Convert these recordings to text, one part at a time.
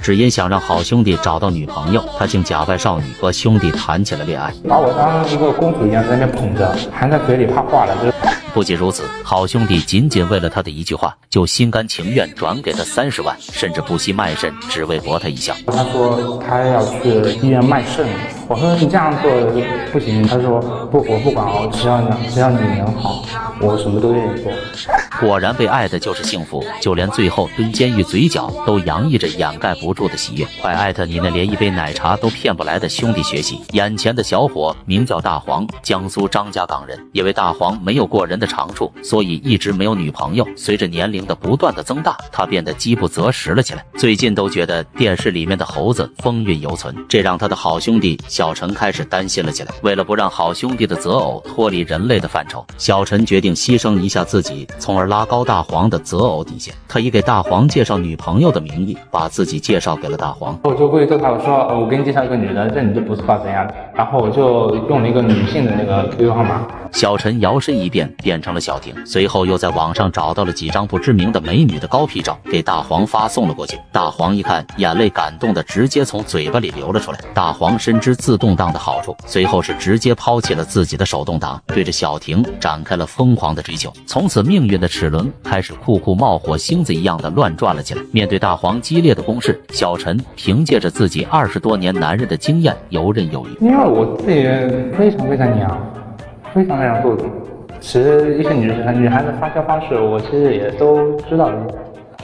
只因想让好兄弟找到女朋友，他竟假扮少女和兄弟谈起了恋爱，把我当一个公主一样在那边捧着，含在嘴里怕化了。不仅如此，好兄弟仅仅为了他的一句话，就心甘情愿转给他30万，甚至不惜卖肾，只为博他一笑。他说他要去医院卖肾，我说你这样做不行。他说不，我不管哦，只要你能好，我什么都愿意做。果然被爱的就是幸福，就连最后蹲监狱嘴角都洋溢着掩盖不住的喜悦。快艾特你那连一杯奶茶都骗不来的兄弟学习。眼前的小伙名叫大黄，江苏张家港人。因为大黄没有过人的长处，所以一直没有女朋友。随着年龄的不断的增大，他变得饥不择食了起来。最近都觉得电视里面的猴子风韵犹存，这让他的好兄弟小陈开始担心了起来。为了不让好兄弟的择偶脱离人类的范畴，小陈决定牺牲一下自己，从而拉高大黄的择偶底线。他以给大黄介绍女朋友的名义，把自己介绍给了大黄。我就过去逗他，我说我给你介绍一个女的，这女的不错怎样？然后我就用了一个女性的那个 QQ 号码。小陈摇身一变变成了小婷，随后又在网上找到了几张不知名的美女的高 P 照，给大黄发送了过去。大黄一看，眼泪感动的直接从嘴巴里流了出来。大黄深知自动挡的好处，随后是直接抛弃了自己的手动挡，对着小婷展开了疯狂的追求。从此命运的齿轮开始酷酷冒火星子一样的乱转了起来。面对大黄激烈的攻势，小陈凭借着自己20多年男人的经验游刃有余。因为我自己非常娘，非常做作。其实一些女孩子发酵方式，我其实也都知道的。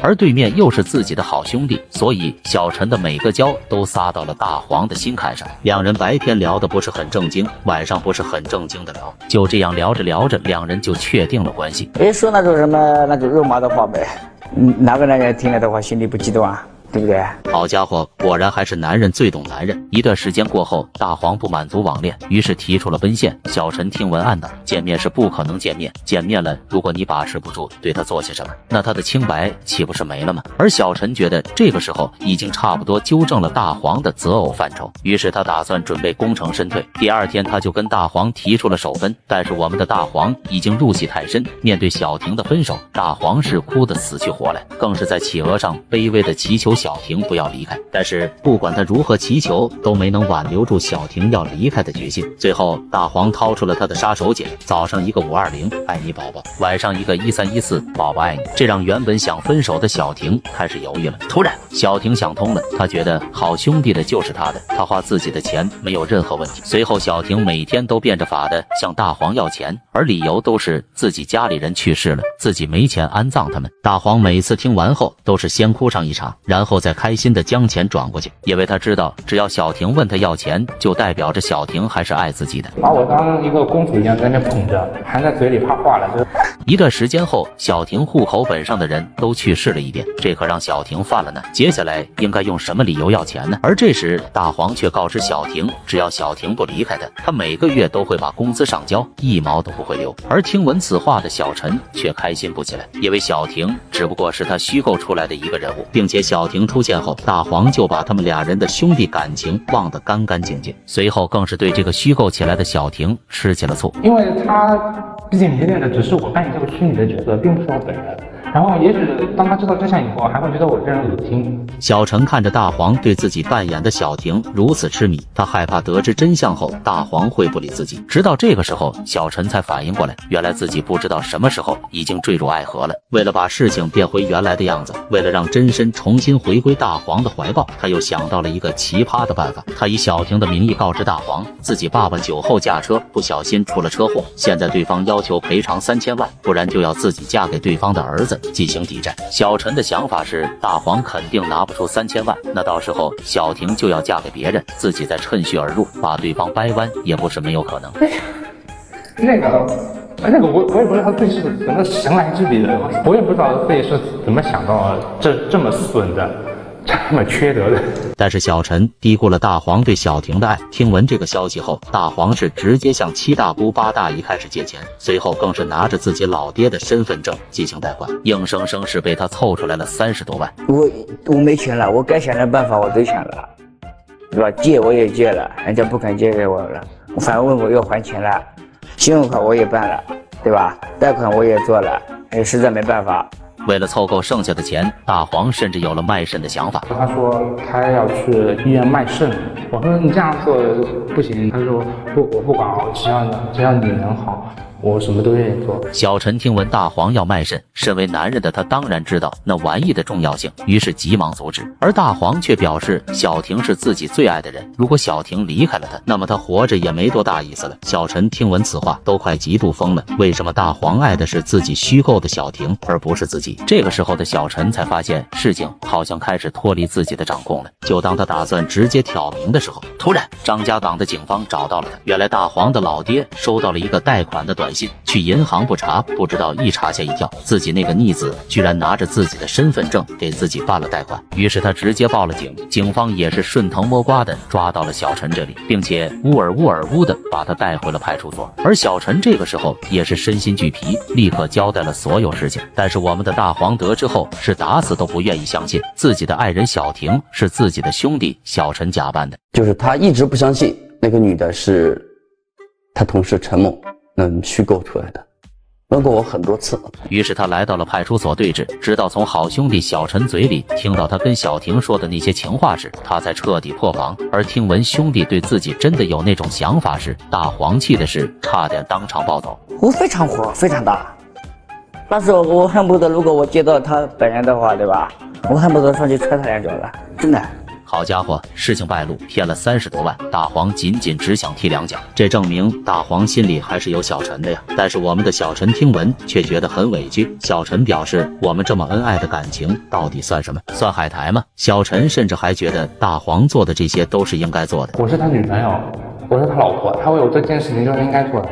而对面又是自己的好兄弟，所以小陈的每个胶都撒到了大黄的心坎上。两人白天聊的不是很正经，晚上不是很正经的聊，就这样聊着聊着，两人就确定了关系。说那种什么那种肉麻的话呗，哪个男人听了的话心里不激动啊？对不对？好家伙，果然还是男人最懂男人。一段时间过后，大黄不满足网恋，于是提出了奔现。小陈听闻暗道，见面是不可能见面，见面了，如果你把持不住对他做些什么，那他的清白岂不是没了吗？而小陈觉得这个时候已经差不多纠正了大黄的择偶范畴，于是他打算准备功成身退。第二天他就跟大黄提出了首奔，但是我们的大黄已经入戏太深，面对小婷的分手，大黄是哭得死去活来，更是在企鹅上卑微的祈求小婷不要离开，但是不管他如何祈求，都没能挽留住小婷要离开的决心。最后大黄掏出了他的杀手锏，早上一个520爱你宝宝，晚上一个1314宝宝爱你，这让原本想分手的小婷开始犹豫了。突然小婷想通了，她觉得好兄弟的就是他的，他花自己的钱没有任何问题。随后小婷每天都变着法的向大黄要钱，而理由都是自己家里人去世了，自己没钱安葬他们。大黄每次听完后都是先哭上一场，然后再开心的将钱转过去，因为他知道只要小婷问他要钱，就代表着小婷还是爱自己的。把我当一个公主一样在那边捧着，含在嘴里怕化了。一段时间后，小婷户口本上的人都去世了一遍，这可让小婷犯了难。接下来应该用什么理由要钱呢？而这时大黄却告知小婷，只要小婷不离开他每个月都会把工资上交，1毛都不会留。而听闻此话的小陈却开心不起来，因为小婷只不过是他虚构出来的一个人物，并且小婷出现后，大黄就把他们俩人的兄弟感情忘得干干净净，随后更是对这个虚构起来的小婷吃起了醋。因为他毕竟迷恋的只是我扮演这个虚拟的角色，并不是我本人。然后也许当他知道真相以后，还会觉得我这人恶心。小陈看着大黄对自己扮演的小婷如此痴迷，他害怕得知真相后大黄会不理自己。直到这个时候，小陈才反应过来，原来自己不知道什么时候已经坠入爱河了。为了把事情变回原来的样子，为了让真身重新回归大黄的怀抱，他又想到了一个奇葩的办法。他以小婷的名义告知大黄，自己爸爸酒后驾车不小心出了车祸，现在对方要求赔偿3000万，不然就要自己嫁给对方的儿子进行抵债。小陈的想法是，大黄肯定拿不出3000万，那到时候小婷就要嫁给别人，自己再趁虚而入，把对方掰弯也不是没有可能。那个我也不知道他自己是怎么神来之笔的，我也不知道自己是怎么想到这么损的，这么缺德的。但是小陈低估了大黄对小婷的爱。听闻这个消息后，大黄是直接向7大姑8大姨开始借钱，随后更是拿着自己老爹的身份证进行贷款，硬生生是被他凑出来了30多万。我没钱了，我该想的办法我都想了，对吧？借我也借了，人家不肯借给我了，反而问我要还钱了，信用卡我也办了，对吧？贷款我也做了，实在没办法，为了凑够剩下的钱，大黄甚至有了卖肾的想法。他说他要去医院卖肾，我说你这样做不行。他说不，我不管，只要你能好，我什么都愿意做。小陈听闻大黄要卖肾，身为男人的他当然知道那玩意的重要性，于是急忙阻止。而大黄却表示小婷是自己最爱的人，如果小婷离开了他，那么他活着也没多大意思了。小陈听闻此话都快极度疯了，为什么大黄爱的是自己虚构的小婷，而不是自己？这个时候的小陈才发现事情好像开始脱离自己的掌控了。就当他打算直接挑明的时候，突然张家港的警方找到了他。原来大黄的老爹收到了一个贷款的短信，去银行不查，不知道一查吓一跳，自己那个逆子居然拿着自己的身份证给自己办了贷款。于是他直接报了警，警方也是顺藤摸瓜的抓到了小陈这里，并且乌尔乌的把他带回了派出所。而小陈这个时候也是身心俱疲，立刻交代了所有事情。但是我们的大黄得知后是打死都不愿意相信自己的爱人小婷是自己的兄弟小陈假扮的，就是他一直不相信那个女的是他同事陈某虚构出来的，问过我很多次。于是他来到了派出所对峙，直到从好兄弟小陈嘴里听到他跟小婷说的那些情话时，他才彻底破防。而听闻兄弟对自己真的有那种想法时，大黄气的是差点当场暴走。我非常火，非常大。那时候我恨不得，如果我接到他本人的话，对吧？我恨不得上去踹他两脚了，真的。好家伙，事情败露，骗了30多万，大黄仅只想踢2脚，这证明大黄心里还是有小陈的呀。但是我们的小陈听闻却觉得很委屈。小陈表示，我们这么恩爱的感情到底算什么？算海苔吗？小陈甚至还觉得大黄做的这些都是应该做的。我是他女朋友，我是他老婆，他为我这件事情就是应该做的。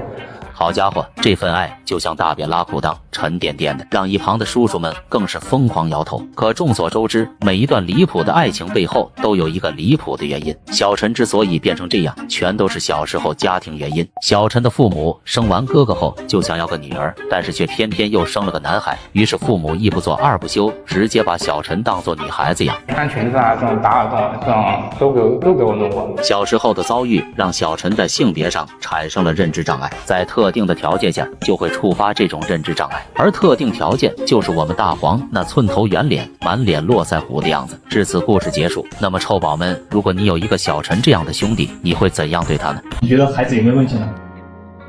好家伙，这份爱就像大便拉裤裆，沉甸甸的，让一旁的叔叔们更是疯狂摇头。可众所周知，每一段离谱的爱情背后都有一个离谱的原因。小陈之所以变成这样，全都是小时候家庭原因。小陈的父母生完哥哥后就想要个女儿，但是却偏偏又生了个男孩，于是父母一不做二不休，直接把小陈当作女孩子养，穿裙子啊，这种打耳洞，这种都给我弄过。小时候的遭遇让小陈在性别上产生了认知障碍，在特定的条件下就会触发这种认知障碍，而特定条件就是我们大黄那寸头圆脸、满脸络腮胡的样子。至此故事结束。那么臭宝们，如果你有一个小陈这样的兄弟，你会怎样对他呢？你觉得孩子有没有问题呢？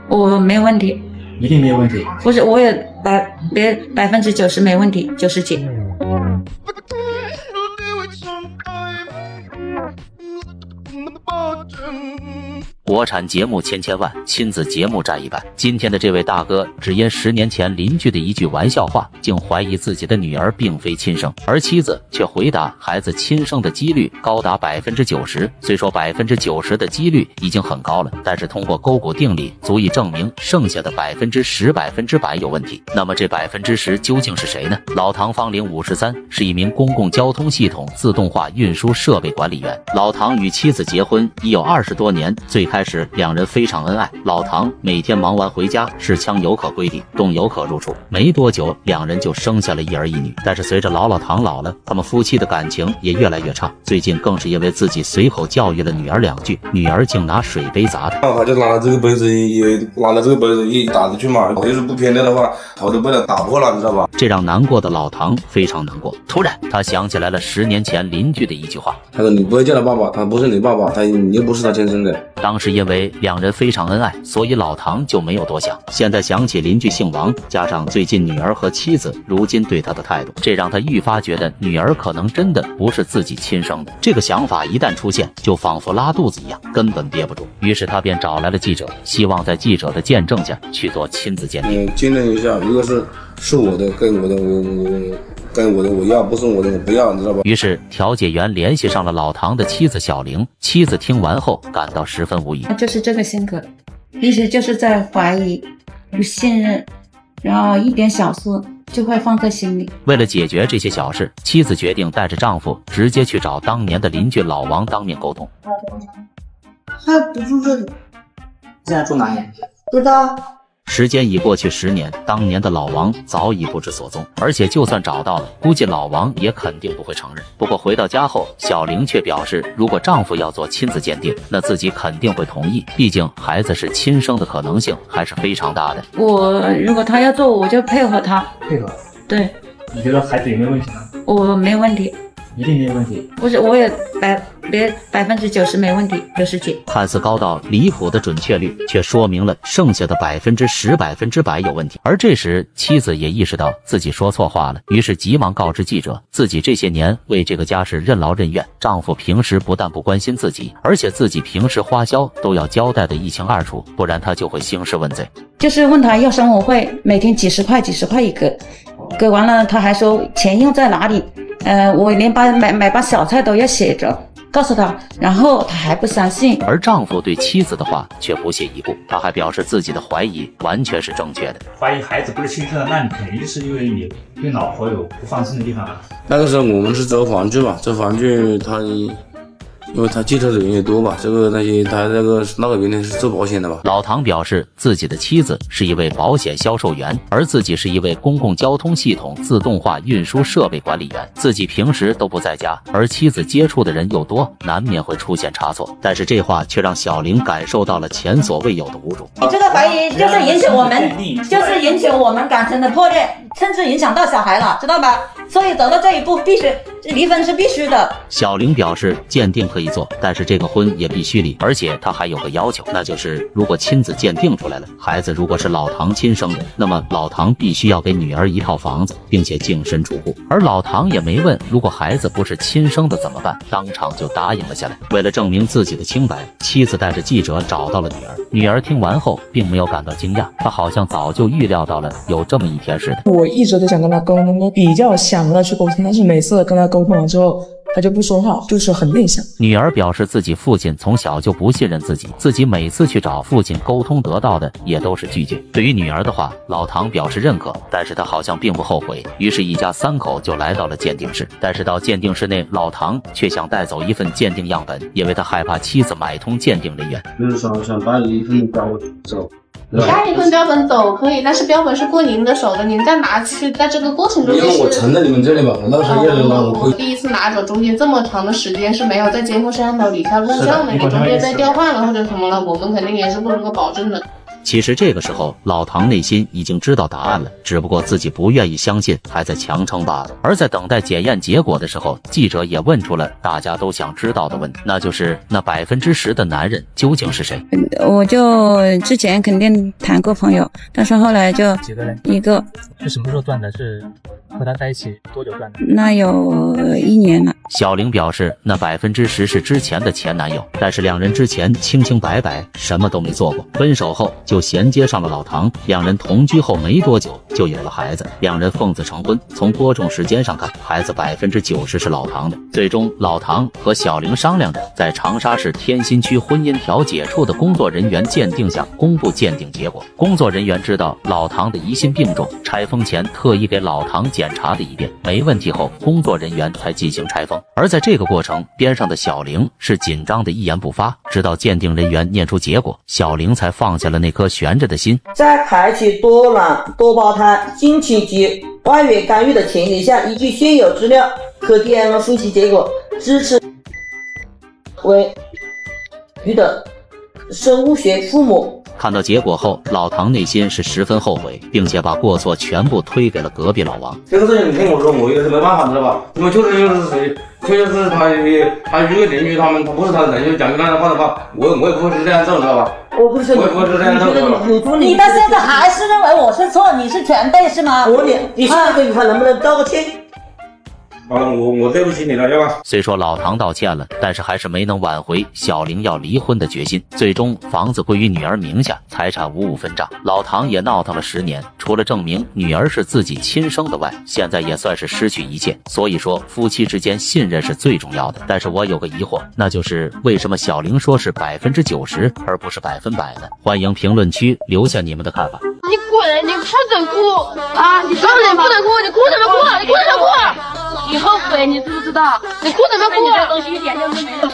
我没有问题，一定没有问题。不是，我也90%没问题，90几。国产节目千万，亲子节目占一半。今天的这位大哥只因10年前邻居的一句玩笑话，竟怀疑自己的女儿并非亲生，而妻子却回答孩子亲生的几率高达90%。虽说90%的几率已经很高了，但是通过勾股定理足以证明剩下的10%、100%有问题。那么这10%究竟是谁呢？老唐芳龄53，是一名公共交通系统自动化运输设备管理员。老唐与妻子结婚已有20多年，最开始两人非常恩爱，老唐每天忙完回家是枪有可归地，动有可入处，没多久两人就生下了一儿一女。但是随着老唐老了，他们夫妻的感情也越来越差，最近更是因为自己随口教育了女儿2句，女儿竟拿水杯砸他。他就拿了这个杯子一打出去嘛，要是不偏的话，头都被他打破了，你知道吧？这让难过的老唐非常难过。突然他想起来了10年前邻居的一句话，他说你不会叫他爸爸，他不是你爸爸，你又不是他亲生的。当时因为两人非常恩爱，所以老唐就没有多想。现在想起邻居姓王，加上最近女儿和妻子如今对他的态度，这让他愈发觉得女儿可能真的不是自己亲生的。这个想法一旦出现，就仿佛拉肚子一样，根本憋不住。于是他便找来了记者，希望在记者的见证下去做亲子鉴定。见证一下，如果是我的，跟我的我要，不是我的我不要，你知道吧？于是调解员联系上了老唐的妻子小玲，妻子听完后感到十分无语。就是这个性格，平时就是在怀疑、不信任，然后一点小事就会放在心里。为了解决这些小事，妻子决定带着丈夫直接去找当年的邻居老王当面沟通。他不住这里，现在住哪里？不知道。时间已过去10年，当年的老王早已不知所踪，而且就算找到了，估计老王也肯定不会承认。不过回到家后，小玲却表示，如果丈夫要做亲子鉴定，那自己肯定会同意，毕竟孩子是亲生的可能性还是非常大的。如果他要做，我就配合他。配合。对，你觉得孩子有没有问题呢？我没有问题，一定没有问题。不是，我也90%没问题，90几。看似高到离谱的准确率，却说明了剩下的10%、100%有问题。而这时，妻子也意识到自己说错话了，于是急忙告知记者，自己这些年为这个家是任劳任怨，丈夫平时不但不关心自己，而且自己平时花销都要交代的一清二楚，不然他就会兴师问罪。就是问他要生活费，每天几十块一个，给完了他还说钱用在哪里，我连买把小菜都要写着告诉他，然后他还不相信。而丈夫对妻子的话却不屑一顾，他还表示自己的怀疑完全是正确的。怀疑孩子不是亲生的，那你肯定是因为你对老婆有不放心的地方啊。那个时候我们是走房剧嘛，走房剧他因为他接触的人也多吧，他那个原来是做保险的吧。老唐表示，自己的妻子是一位保险销售员，而自己是一位公共交通系统自动化运输设备管理员，自己平时都不在家，而妻子接触的人又多，难免会出现差错。但是这话却让小玲感受到了前所未有的侮辱。你这个怀疑就是引起我们感情的破裂，甚至影响到小孩了，知道吧？所以走到这一步，必须离婚是必须的。小玲表示，鉴定可以做，但是这个婚也必须离，而且她还有个要求，那就是如果亲子鉴定出来了，孩子如果是老唐亲生的，那么老唐必须要给女儿一套房子，并且净身出户。而老唐也没问如果孩子不是亲生的怎么办，当场就答应了下来。为了证明自己的清白，妻子带着记者找到了女儿。女儿听完后并没有感到惊讶，她好像早就预料到了有这么一天似的。我一直都想跟他沟通，比较想跟他去沟通，但是每次跟他沟通完之后，他就不说话，就是很内向。女儿表示自己父亲从小就不信任自己，自己每次去找父亲沟通得到的也都是拒绝。对于女儿的话，老唐表示认可，但是他好像并不后悔，于是一家3口就来到了鉴定室。但是到鉴定室内，老唐却想带走一份鉴定样本，因为他害怕妻子买通鉴定人员。就是说想把一份标本走。带一份标本走可以，但是标本是过您的手的，您再拿去，在这个过程中因为我存在你们这里嘛，那时候也能让我第一次拿走，中间这么长的时间是没有在监控摄像头里下录像的，你中间被调换了或者什么了，我们肯定也是不能够保证的。其实这个时候，老唐内心已经知道答案了，只不过自己不愿意相信，还在强撑罢了。而在等待检验结果的时候，记者也问出了大家都想知道的问题，那就是那10%的男人究竟是谁？我就之前肯定谈过朋友，但是后来就几个人？一个。是什么时候断的？是和他在一起多久断的？那有1年了。小玲表示，那10%是之前的前男友，但是两人之前清清白白，什么都没做过。分手后就衔接上了老唐，两人同居后没多久就有了孩子，两人奉子成婚。从播种时间上看，孩子90%是老唐的。最终，老唐和小玲商量着，在长沙市天心区婚姻调解处的工作人员鉴定下公布鉴定结果。工作人员知道老唐的疑心病重，拆封前特意给老唐检查了一遍，没问题后，工作人员才进行拆封。而在这个过程，边上的小玲是紧张的一言不发，直到鉴定人员念出结果，小玲才放下了那颗悬着的心。在排除多卵多胞胎、近亲及外援干预的前提下，依据现有资料和 DNA 分析结果，支持为鱼的生物学父母。看到结果后，老唐内心是十分后悔，并且把过错全部推给了隔壁老王。这个事情你听我说，我也是没办法，知道吧？因为就是谁，确实是他如果邻居他不是他的人，就讲句烂话的话，我也不会是这样做，知道吧？我不是这样做的。你到现在还是认为我是错，你是全对是吗？你现在跟他能不能道个歉？好了，我对不起你了，要吧？虽说老唐道歉了，但是还是没能挽回小玲要离婚的决心。最终，房子归于女儿名下，财产55分账。老唐也闹腾了10年，除了证明女儿是自己亲生的外，现在也算是失去一切。所以说，夫妻之间信任是最重要的。但是我有个疑惑，那就是为什么小玲说是90%而不是100%呢？欢迎评论区留下你们的看法。你滚！你不准哭啊！你当然不能哭，你哭什么哭？你哭什么哭？你后悔，你知不知道？你哭什么哭？你这东西一点用都没有。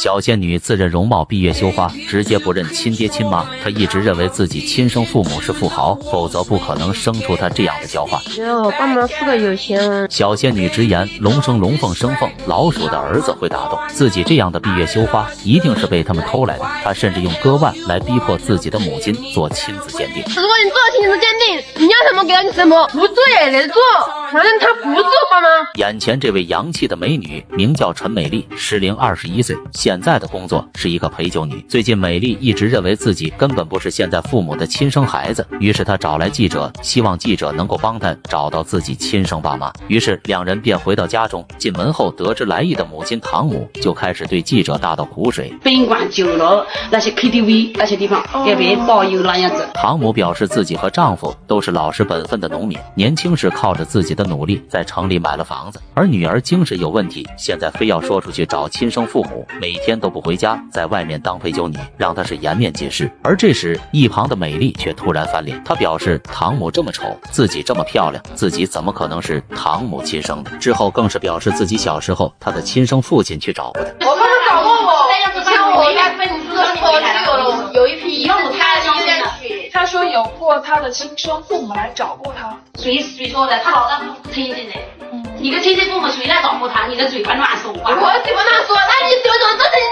小仙女自认容貌闭月羞花，直接不认亲爹亲妈。她一直认为自己亲生父母是富豪，否则不可能生出她这样的娇话。觉得我爸妈是个有钱人。小仙女直言，龙生龙，凤生凤，老鼠的儿子会打洞。自己这样的闭月羞花，一定是被他们偷来的。她甚至用割腕来逼迫自己的母亲做亲子鉴定。如果你做亲子鉴定，你要什么给了你什么，不做也得做，反正他不做好吗？眼前这位洋气的美女名叫陈美丽，适龄21岁，现在的工作是一个陪酒女。最近美丽一直认为自己根本不是现在父母的亲生孩子，于是她找来记者，希望记者能够帮她找到自己亲生爸妈。于是两人便回到家中，进门后得知来意的母亲唐母就开始对记者大倒苦水。宾馆、酒楼那些 KTV 那些地方给别人包邮那样子。唐母表示自己和丈夫都是老实本分的农民，年轻时靠着自己的努力在城里买了房子，而女儿精神有问题，现在非要说出去找亲生父母，每天都不回家，在外面当陪酒女，让她是颜面尽失。而这时一旁的美丽却突然翻脸，她表示唐母这么丑，自己这么漂亮，自己怎么可能是唐母亲生的？之后更是表示自己小时候她的亲生父亲去找过她。我妈妈找过我，像我家分你说就有一批用他有点去，他说有过他的亲生父母来找过他。谁说的？他老丈夫亲戚的。你的亲戚父母谁来找过他？你的嘴巴乱说话。我怎么乱说？那你怎么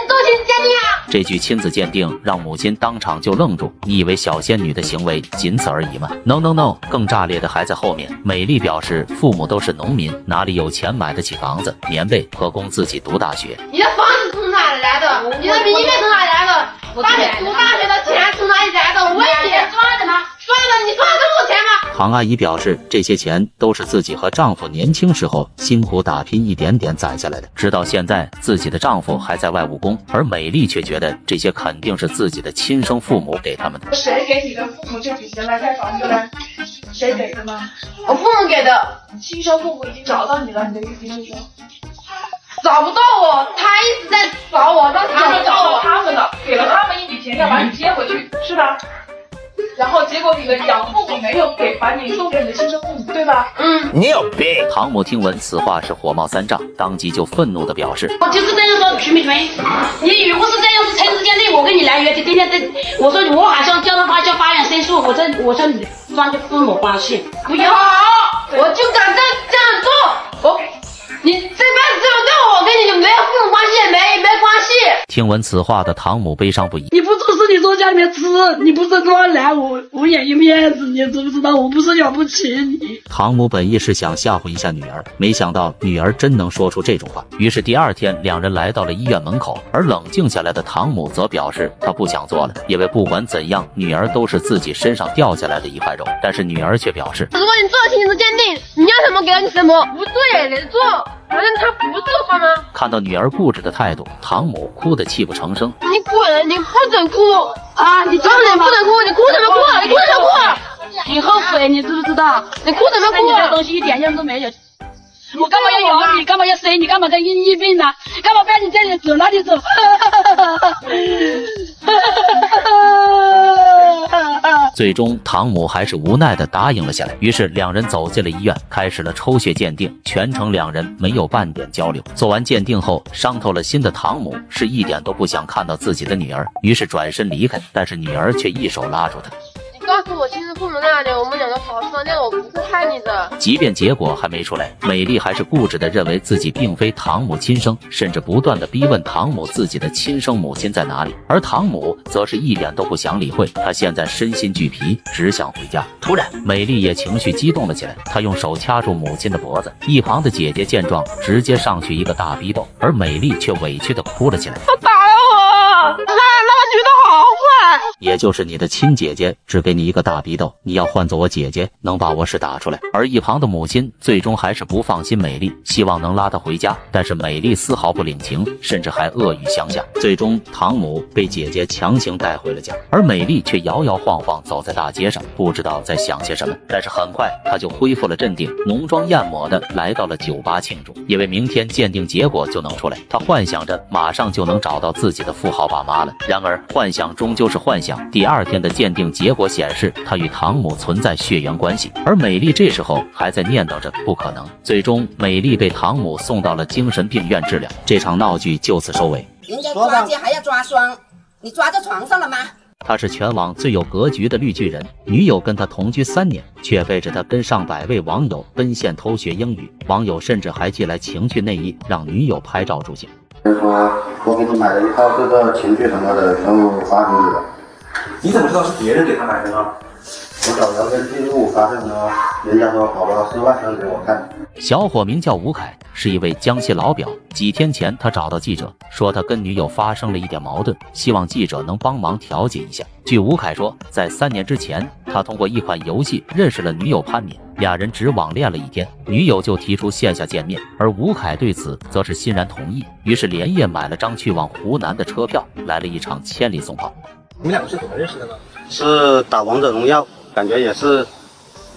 做亲子鉴定啊？这句亲子鉴定让母亲当场就愣住，你以为小仙女的行为仅此而已吗 ？No No No， 更炸裂的还在后面。美丽表示父母都是农民，哪里有钱买得起房子、棉被和供自己读大学？你的房子从哪里来的？你的名片从哪里来的？把你读大学的钱从哪里来的？我问你，赚的吗？赚的，你赚这么多钱吗？唐阿姨表示，这些钱都是自己和丈夫年轻时候辛苦打拼一点点攒下来的，直到现在自己的丈夫还在外务工，而美丽却觉得这些肯定是自己的亲生父母给他们的。谁给你的父母这笔钱来盖房子的？谁给的吗？我父母给的。亲生父母已经找到你了，你的意思是说？找不到我，他一直在找我，但是他们找到他们了，给了他们一笔钱要把你接回去，是吧？然后结果你的养父母没有把你送给你的亲生父母，对吧？你有病！唐母听闻此话是火冒三丈，当即就愤怒地表示：“我就是这样说，徐美纯，你如果是这样是亲子鉴定，我跟你来约，今天我说我还想叫法院申诉，我说你断绝父母关系，不要，我就敢这样做，你这辈子这么对我，跟你就没有父母关系，也没关系。”听闻此话的唐母悲伤不已。你不做事，你坐家里面吃，你不是乱来，我也有面子，你知不知道？我不是了不起你。唐母本意是想吓唬一下女儿，没想到女儿真能说出这种话。于是第二天，两人来到了医院门口，而冷静下来的唐母则表示她不想做了，因为不管怎样，女儿都是自己身上掉下来的一块肉。但是女儿却表示，如果你做亲子鉴定，你要什么给了你什么，不做也得做，反正他不做好吗？看到女儿固执的态度，唐母哭得泣不成声。你滚！你不准哭啊！你真的不能哭！你哭什么哭？你哭什么哭？你后悔，你知不知道？你哭什么哭？你这东西一点用都没有。我干嘛要咬你？干嘛要塞你？干嘛在医病呢？干嘛在你这里走哪里走？最终，唐母还是无奈地答应了下来。于是两人走进了医院，开始了抽血鉴定。全程两人没有半点交流。做完鉴定后，伤透了心的唐母是一点都不想看到自己的女儿，于是转身离开。但是女儿却一手拉住他。告诉我亲生父母那里，我们两个好好商量，我不是害你的。即便结果还没出来，美丽还是固执地认为自己并非唐母亲生，甚至不断地逼问唐母自己的亲生母亲在哪里。而唐母则是一点都不想理会，她现在身心俱疲，只想回家。突然，美丽也情绪激动了起来，她用手掐住母亲的脖子。一旁的姐姐见状，直接上去一个大逼斗，而美丽却委屈地哭了起来。他打了我，那女的好坏。也就是你的亲姐姐只给你一个大逼斗，你要换做我姐姐，能把我屎打出来。而一旁的母亲最终还是不放心美丽，希望能拉她回家，但是美丽丝毫不领情，甚至还恶语相向。最终唐母被姐姐强行带回了家，而美丽却摇摇晃晃走在大街上，不知道在想些什么。但是很快她就恢复了镇定，浓妆艳抹的来到了酒吧庆祝，因为明天鉴定结果就能出来，她幻想着马上就能找到自己的富豪爸妈了。然而幻想终究是幻想，第二天的鉴定结果显示她与唐母存在血缘关系，而美丽这时候还在念叨着不可能。最终美丽被唐母送到了精神病院治疗，这场闹剧就此收尾。人家抓奸还要抓双，你抓在床上了吗？他是全网最有格局的绿巨人，女友跟他同居3年，却背着他跟上百位网友奔现偷学英语，网友甚至还寄来情趣内衣让女友拍照助兴。说我给你买了一套这个情趣什么的，全部发给你了。你怎么知道是别人给他买的呢？我找聊天记录发现呢，人家说宝宝是外甥给我看。小伙名叫吴凯，是一位江西老表。几天前，他找到记者，说他跟女友发生了一点矛盾，希望记者能帮忙调解一下。据吴凯说，在3年之前，他通过一款游戏认识了女友潘敏，俩人只网恋了1天，女友就提出线下见面，而吴凯对此则是欣然同意，于是连夜买了张去往湖南的车票，来了一场千里送炮。你们两个是怎么认识的呢？是打王者荣耀，感觉也是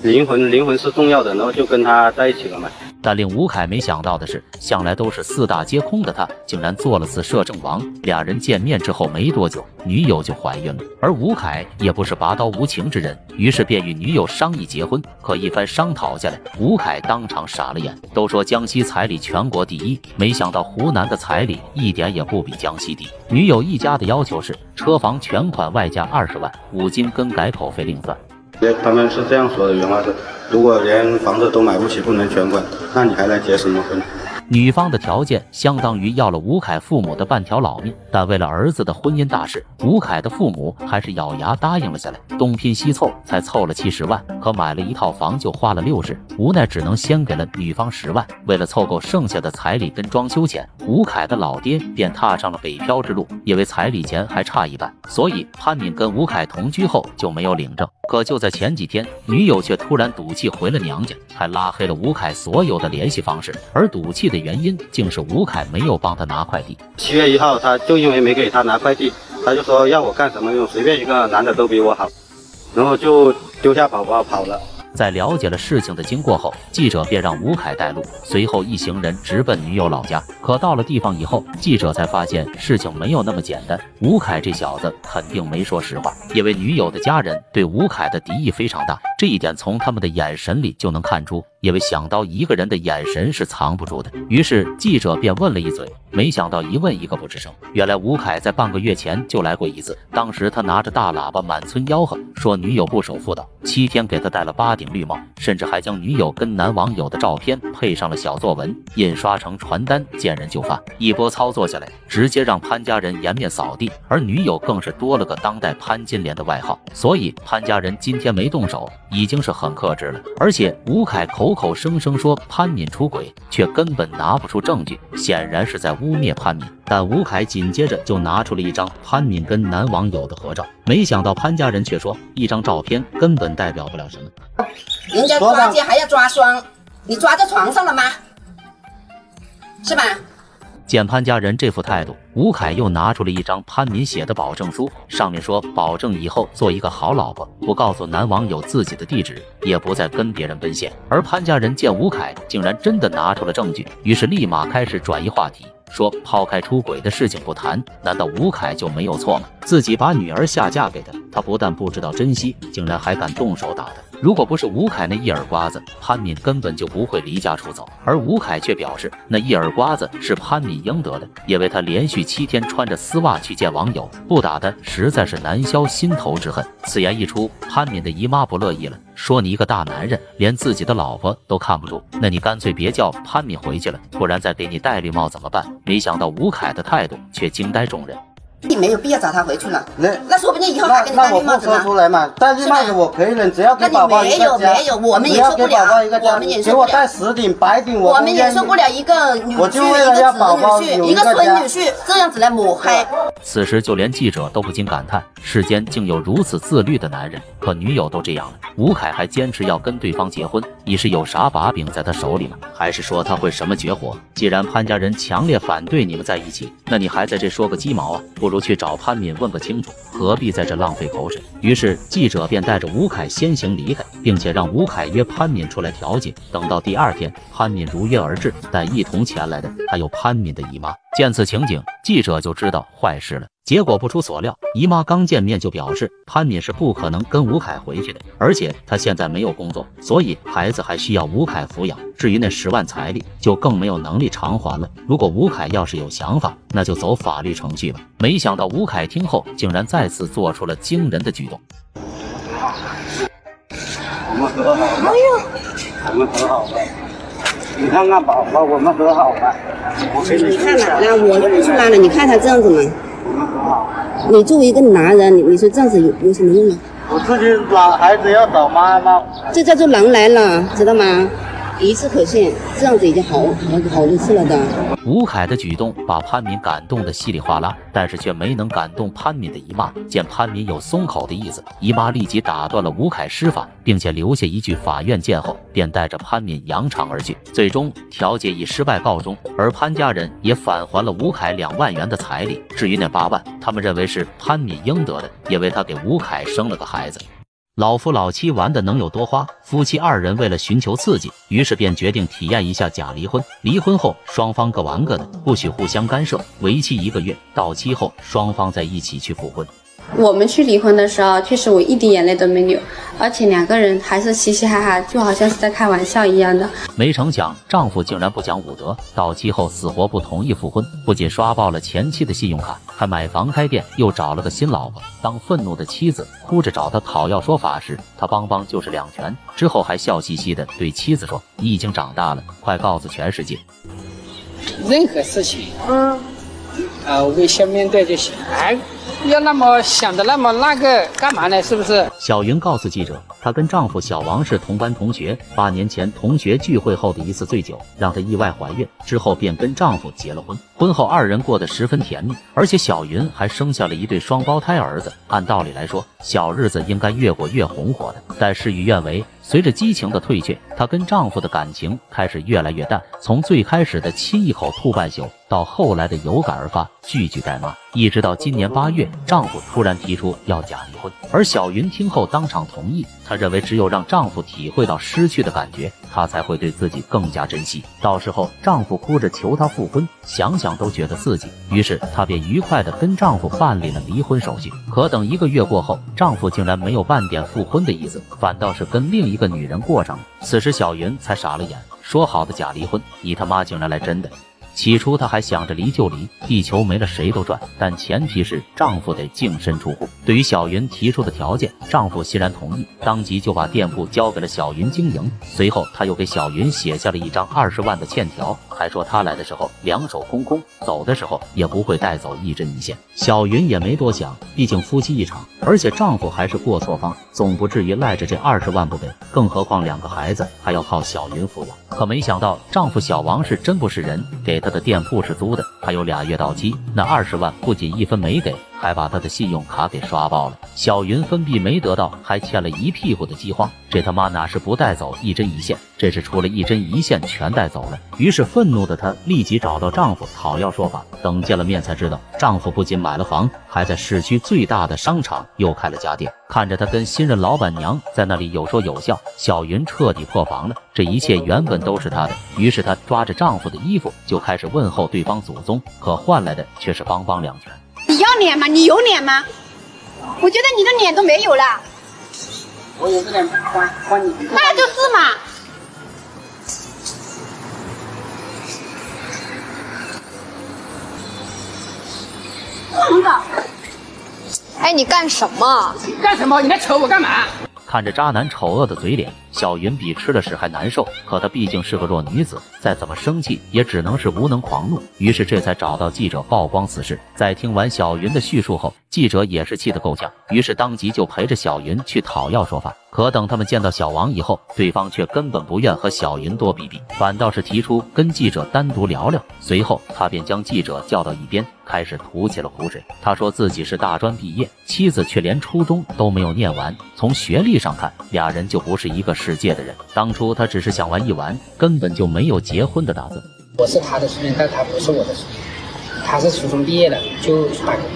灵魂是重要的，然后就跟他在一起了嘛。但令吴凯没想到的是，向来都是4大皆空的他，竟然做了次摄政王。俩人见面之后没多久，女友就怀孕了。而吴凯也不是拔刀无情之人，于是便与女友商议结婚。可一番商讨下来，吴凯当场傻了眼。都说江西彩礼全国第1，没想到湖南的彩礼一点也不比江西低。女友一家的要求是车房全款外加20万，5金更改口费另算。他们是这样说的，原话是：如果连房子都买不起，不能全款，那你还来结什么婚？女方的条件相当于要了吴凯父母的半条老命，但为了儿子的婚姻大事，吴凯的父母还是咬牙答应了下来，东拼西凑才凑了70万，可买了一套房就花了60，无奈只能先给了女方10万。为了凑够剩下的彩礼跟装修钱，吴凯的老爹便踏上了北漂之路，因为彩礼钱还差1半，所以潘敏跟吴凯同居后就没有领证。可就在前几天，女友却突然赌气回了娘家，还拉黑了吴凯所有的联系方式，而赌气的原因竟是吴凯没有帮他拿快递。7月1号，他就因为没给他拿快递，他就说要我干什么用，随便一个男的都比我好，然后就丢下宝宝跑了。在了解了事情的经过后，记者便让吴凯带路，随后一行人直奔女友老家。可到了地方以后，记者才发现事情没有那么简单。吴凯这小子肯定没说实话，因为女友的家人对吴凯的敌意非常大，这一点从他们的眼神里就能看出。因为想到一个人的眼神是藏不住的，于是记者便问了一嘴，没想到一问一个不吱声。原来吴凯在半个月前就来过一次，当时他拿着大喇叭满村吆喝，说女友不守妇道，7天给他戴了8顶绿帽，甚至还将女友跟男网友的照片配上了小作文，印刷成传单，见人就发。一波操作下来，直接让潘家人颜面扫地，而女友更是多了个当代潘金莲的外号。所以潘家人今天没动手，已经是很克制了。而且吴凯口声声说潘敏出轨，却根本拿不出证据，显然是在污蔑潘敏。但吴凯紧接着就拿出了一张潘敏跟男网友的合照，没想到潘家人却说一张照片根本代表不了什么。人家抓奸还要抓双，你抓在床上了吗？是吧？见潘家人这副态度，吴凯又拿出了一张潘敏写的保证书，上面说保证以后做一个好老婆，不告诉男网友自己的地址，也不再跟别人奔现。而潘家人见吴凯竟然真的拿出了证据，于是立马开始转移话题，说抛开出轨的事情不谈，难道吴凯就没有错吗？自己把女儿下嫁给他，他不但不知道珍惜，竟然还敢动手打他。如果不是吴凯那一耳刮子，潘敏根本就不会离家出走。而吴凯却表示，那一耳刮子是潘敏应得的，因为他连续7天穿着丝袜去见网友，不打他实在是难消心头之恨。此言一出，潘敏的姨妈不乐意了，说你一个大男人连自己的老婆都看不住，那你干脆别叫潘敏回去了，不然再给你戴绿帽怎么办？没想到吴凯的态度却惊呆众人。你没有必要找他回去了，那说不定以后还给你戴绿帽子呢。那我不说出来嘛，戴绿帽子我可以忍，只要给宝宝一个家。没有，我们也受不了，我们也受不了。给我戴10顶白顶，我们也受不了一个女婿、一个侄女婿、一个孙女婿这样子来抹黑。此时就连记者都不禁感叹，世间竟有如此自律的男人。可女友都这样了，吴凯还坚持要跟对方结婚，你是有啥把柄在他手里吗？还是说他会什么绝活？既然潘家人强烈反对你们在一起，那你还在这说个鸡毛啊？不如去找潘敏问个清楚，何必在这浪费口水？于是记者便带着吴凯先行离开，并且让吴凯约潘敏出来调解。等到第2天，潘敏如约而至，但一同前来的还有潘敏的姨妈。见此情景，记者就知道坏事了。结果不出所料，姨妈刚见面就表示潘敏是不可能跟吴凯回去的，而且她现在没有工作，所以孩子还需要吴凯抚养。至于那10万彩礼，就更没有能力偿还了。如果吴凯要是有想法，那就走法律程序吧。没想到吴凯听后，竟然再次做出了惊人的举动。我们和好吧，我们和好吧。你看看宝宝，我们和好吧。你看嘛，那我又不是男人，你看他这样子嘛。你作为一个男人，你说这样子有什么用呢？我自己老孩子要找妈妈。这叫做狼来了，知道吗？一次可信，这样子已经好多次了的。吴凯的举动把潘敏感动得稀里哗啦，但是却没能感动潘敏的姨妈。见潘敏有松口的意思，姨妈立即打断了吴凯施法，并且留下一句法院见后，便带着潘敏扬长而去。最终调解以失败告终，而潘家人也返还了吴凯2万元的彩礼。至于那8万，他们认为是潘敏应得的，也为他给吴凯生了个孩子。老夫老妻玩的能有多花？夫妻2人为了寻求刺激，于是便决定体验一下假离婚。离婚后，双方各玩各的，不许互相干涉，为期1个月，到期后双方在一起去复婚。我们去离婚的时候，确实我一滴眼泪都没流，而且2个人还是嘻嘻哈哈，就好像是在开玩笑一样的。没成想，丈夫竟然不讲武德，到期后死活不同意复婚，不仅刷爆了前妻的信用卡，还买房开店，又找了个新老婆。当愤怒的妻子哭着找他讨要说法时，他邦邦就是2拳，之后还笑嘻嘻的对妻子说：“你已经长大了，快告诉全世界。”任何事情，微笑面对就行。要那么想的那么那个干嘛呢？是不是？小云告诉记者，她跟丈夫小王是同班同学，8年前同学聚会后的一次醉酒，让她意外怀孕，之后便跟丈夫结了婚。婚后2人过得十分甜蜜，而且小云还生下了1对双胞胎儿子。按道理来说，小日子应该越过越红火的，但事与愿违。随着激情的退却，她跟丈夫的感情开始越来越淡，从最开始的亲一口吐半宿，到后来的有感而发，句句带骂，一直到今年8月，丈夫突然提出要假离婚，而小云听后当场同意。她认为只有让丈夫体会到失去的感觉，她才会对自己更加珍惜。到时候丈夫哭着求她复婚，想想都觉得刺激，于是她便愉快地跟丈夫办理了离婚手续。可等1个月过后，丈夫竟然没有半点复婚的意思，反倒是跟另一个女人过上了。此时小云才傻了眼，说好的假离婚，你他妈竟然来真的！起初她还想着离就离，地球没了谁都转，但前提是丈夫得净身出户。对于小云提出的条件，丈夫欣然同意，当即就把店铺交给了小云经营。随后他又给小云写下了一张20万的欠条，还说他来的时候2手空空，走的时候也不会带走一针一线。小云也没多想，毕竟夫妻一场，而且丈夫还是过错方，总不至于赖着这20万不给，更何况2个孩子还要靠小云抚养。可没想到丈夫小王是真不是人，给他的店铺是租的，还有2月到期，那20万不仅1分没给，还把他的信用卡给刷爆了。小云分币没得到，还欠了一屁股的饥荒，这他妈哪是不带走一针一线，这是除了一针一线全带走了。于是愤怒的她立即找到丈夫讨要说法，等见了面才知道，丈夫不仅买了房，还在市区最大的商场又开了家店。看着她跟新任老板娘在那里有说有笑，小云彻底破防了，这一切原本都是她的。于是她抓着丈夫的衣服就开始问候对方祖宗，可换来的却是邦邦2拳。你要脸吗？你有脸吗？我觉得你的脸都没有了。我有个脸还你。那就是嘛。等等。哎，你干什么？干什么？你来瞅我干嘛？看着渣男丑恶的嘴脸，小云比吃了屎还难受。可她毕竟是个弱女子，再怎么生气也只能是无能狂怒。于是这才找到记者曝光此事。在听完小云的叙述后，记者也是气得够呛，于是当即就陪着小云去讨要说法。可等他们见到小王以后，对方却根本不愿和小云多比比，反倒是提出跟记者单独聊聊。随后他便将记者叫到一边，开始吐起了苦水。他说自己是大专毕业，妻子却连初中都没有念完，从学历上看，2人就不是一个世界的人。当初他只是想玩一玩，根本就没有结婚的打算。我是他的student，但他不是我的student。他是初中毕业的，就去打工了。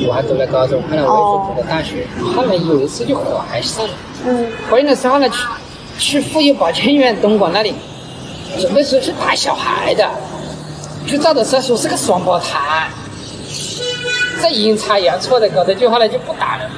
我还读了高中，后来我也读了大学。后来有一次就怀上了。怀孕的时候呢，去妇幼保健院东莞那里，准备是打小孩的。最早的时候说是个双胞胎，这阴差阳错的搞的，就后来就不打了。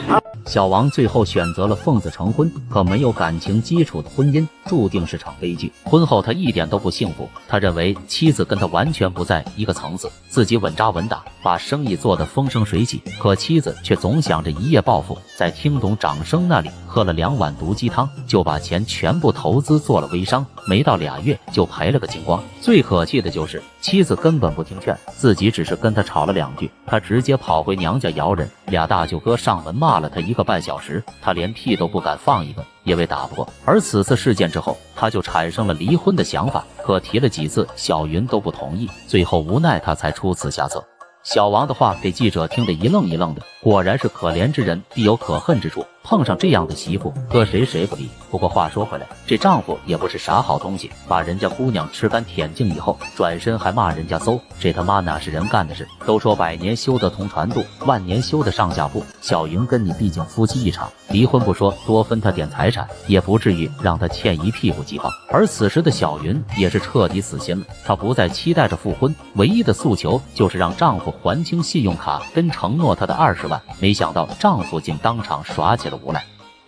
小王最后选择了奉子成婚，可没有感情基础的婚姻注定是场悲剧。婚后他一点都不幸福，他认为妻子跟他完全不在一个层次，自己稳扎稳打，把生意做得风生水起，可妻子却总想着一夜暴富，在听懂掌声那里喝了2碗毒鸡汤，就把钱全部投资做了微商，没到2月就赔了个精光。最可气的就是妻子根本不听劝，自己只是跟他吵了2句，他直接跑回娘家摇人，俩大舅哥上门骂了他1个半小时，他连屁都不敢放一个，因为打不过。而此次事件之后，他就产生了离婚的想法，可提了几次小云都不同意，最后无奈他才出此下策。小王的话给记者听得一愣一愣的，果然是可怜之人必有可恨之处，碰上这样的媳妇，搁谁不离。不过话说回来，这丈夫也不是啥好东西，把人家姑娘吃干舔净以后，转身还骂人家馊，这他妈哪是人干的事？都说百年修得同船渡，万年修得上下铺。小云跟你毕竟夫妻一场，离婚不说，多分他点财产，也不至于让他欠一屁股鸡巴。而此时的小云也是彻底死心了，她不再期待着复婚，唯一的诉求就是让丈夫还清信用卡跟承诺她的20万。没想到丈夫竟当场耍起了无赖。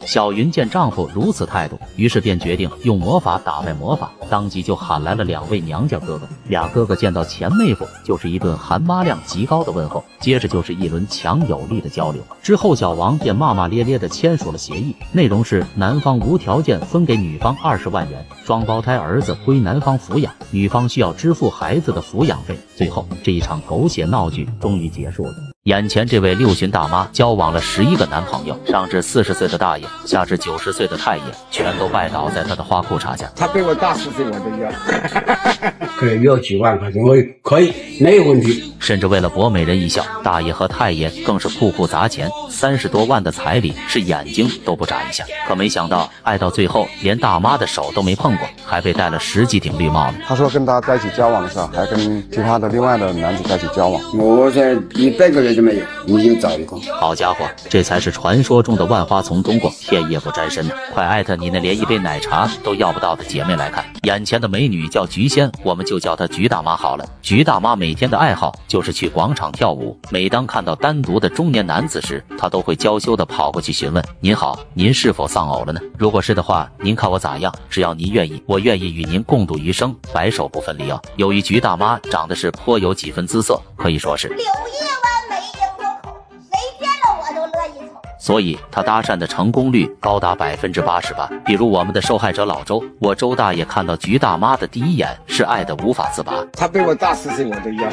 小云见丈夫如此态度，于是便决定用魔法打败魔法，当即就喊来了2位娘家哥哥。俩哥哥见到前妹夫，就是一顿含妈量极高的问候，接着就是一轮强有力的交流。之后小王便骂骂咧咧地签署了协议，内容是男方无条件分给女方20万元，双胞胎儿子归男方抚养，女方需要支付孩子的抚养费。最后这一场狗血闹剧终于结束了。眼前这位60旬大妈交往了11个男朋友，上至40岁的大爷，下至90岁的太爷，全都拜倒在她的花裤衩下。他比我大10岁，我都要。可以要几万块钱，我可以，没有问题。甚至为了博美人一笑，大爷和太爷更是裤裤砸钱，30多万的彩礼是眼睛都不眨一下。可没想到爱到最后，连大妈的手都没碰过，还被戴了10几顶绿帽子。他说跟他在一起交往的时候，还跟其他的另外的男子在一起交往。我这100个月就没有，已经找一个。好家伙，这才是传说中的万花丛中过，片叶不沾身呢！快艾特你那连一杯奶茶都要不到的姐妹来看，眼前的美女叫菊仙，我们就叫她菊大妈好了。菊大妈每天的爱好就是去广场跳舞，每当看到单独的中年男子时，她都会娇羞地跑过去询问：您好，您是否丧偶了呢？如果是的话，您看我咋样？只要您愿意，我愿意与您共度余生，白首不分离哦。由于菊大妈长得是颇有几分姿色，可以说是所以他搭讪的成功率高达88%。比如我们的受害者老周，我周大爷看到菊大妈的第一眼是爱得无法自拔。他比我大10岁，我都要。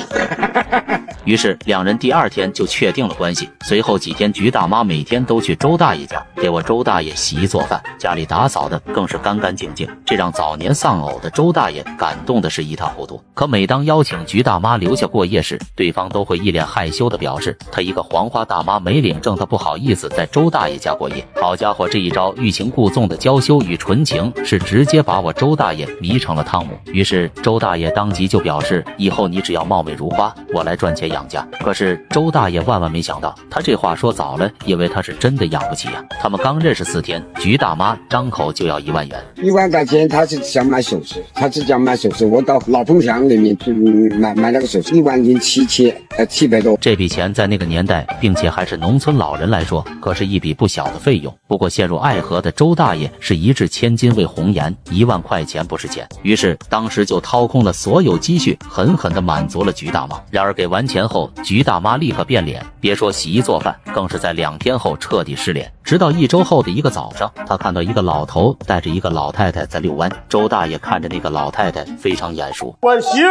于是两人第2天就确定了关系。随后几天，菊大妈每天都去周大爷家给我周大爷洗衣做饭，家里打扫的更是干干净净，这让早年丧偶的周大爷感动的是一塌糊涂。可每当邀请菊大妈留下过夜时，对方都会一脸害羞的表示，他一个黄花大妈没领证，他不好意思在周大爷家过夜。好家伙，这一招欲擒故纵的娇羞与纯情，是直接把我周大爷迷成了汤姆。于是周大爷当即就表示，以后你只要貌美如花，我来赚钱养家。可是周大爷万万没想到，他这话说早了，因为他是真的养不起呀。他们刚认识4天，菊大妈张口就要1万元。1万块钱，他是想买首饰，他只想买首饰。我到老凤祥里面去买那个首饰，10700多。这笔钱在那个年代，并且还是农村老人来说，可是一笔不小的费用。不过陷入爱河的周大爷是一掷千金为红颜，1万块钱不是钱，于是当时就掏空了所有积蓄，狠狠地满足了菊大妈。然而给完钱后，菊大妈立刻变脸，别说洗衣做饭，更是在2天后彻底失联。直到1周后的一个早上，他看到一个老头带着一个老太太在遛弯。周大爷看着那个老太太非常眼熟，我姓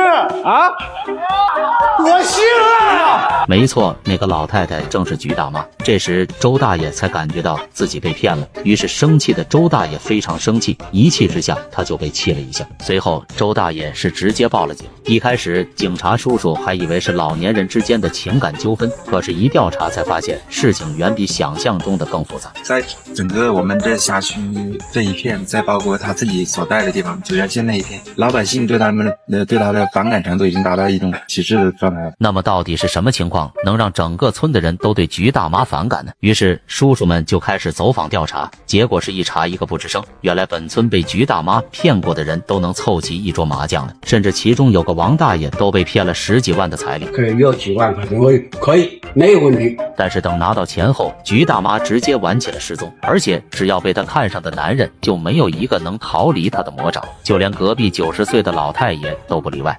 啊，我姓啊！没错，那个老太太正是菊大妈。这时周大爷才感觉到自己被骗了，于是生气的周大爷非常生气，一气之下他就被气了一下。随后周大爷是直接报了警。一开始警察叔叔还以为是老年人之间的情感纠纷，可是一调查才发现事情远比想象中的更复杂。在整个我们这辖区这一片，再包括他自己所在的地方九江县那一片，老百姓对他的反感程度已经达到一种歧视的状态。那么到底底是什么情况能让整个村的人都对菊大妈反感呢？于是叔叔们就开始走访调查，结果是一查一个不吱声。原来本村被菊大妈骗过的人都能凑齐一桌麻将了，甚至其中有个王大爷都被骗了10几万的彩礼。可以有几万，反正我可以，没有问题。但是等拿到钱后，菊大妈直接玩起了失踪，而且只要被她看上的男人就没有一个能逃离她的魔爪，就连隔壁90岁的老太爷都不例外。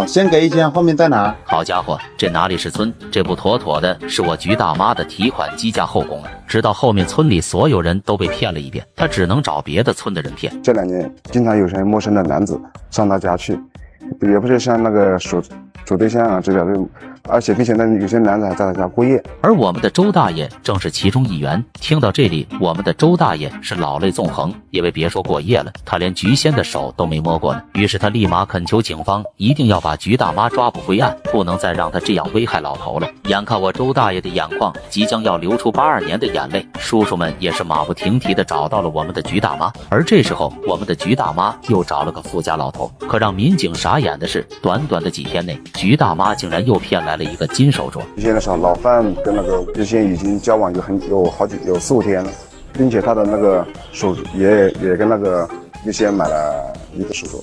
先给1千，后面再拿。好家伙，这哪里是村，这不妥妥的是我菊大妈的提款机加后宫了。直到后面村里所有人都被骗了一遍，她只能找别的村的人骗。这2年经常有些陌生的男子上他家去，也不是像那个处对象啊之类的，而且并且呢，有些男子还在他家过夜。而我们的周大爷正是其中一员。听到这里，我们的周大爷是老泪纵横，因为别说过夜了，他连菊仙的手都没摸过呢。于是他立马恳求警方一定要把菊大妈抓捕归案，不能再让他这样危害老头了。眼看我周大爷的眼眶即将要流出82年的眼泪，叔叔们也是马不停蹄的找到了我们的菊大妈。而这时候，我们的菊大妈又找了个富家老头。可让民警傻眼的是，短短的几天内，菊大妈竟然又骗来了一个金手镯。现在老范跟那个之前已经交往有4、5天了，并且他的那个手也跟那个之前买了一个手镯。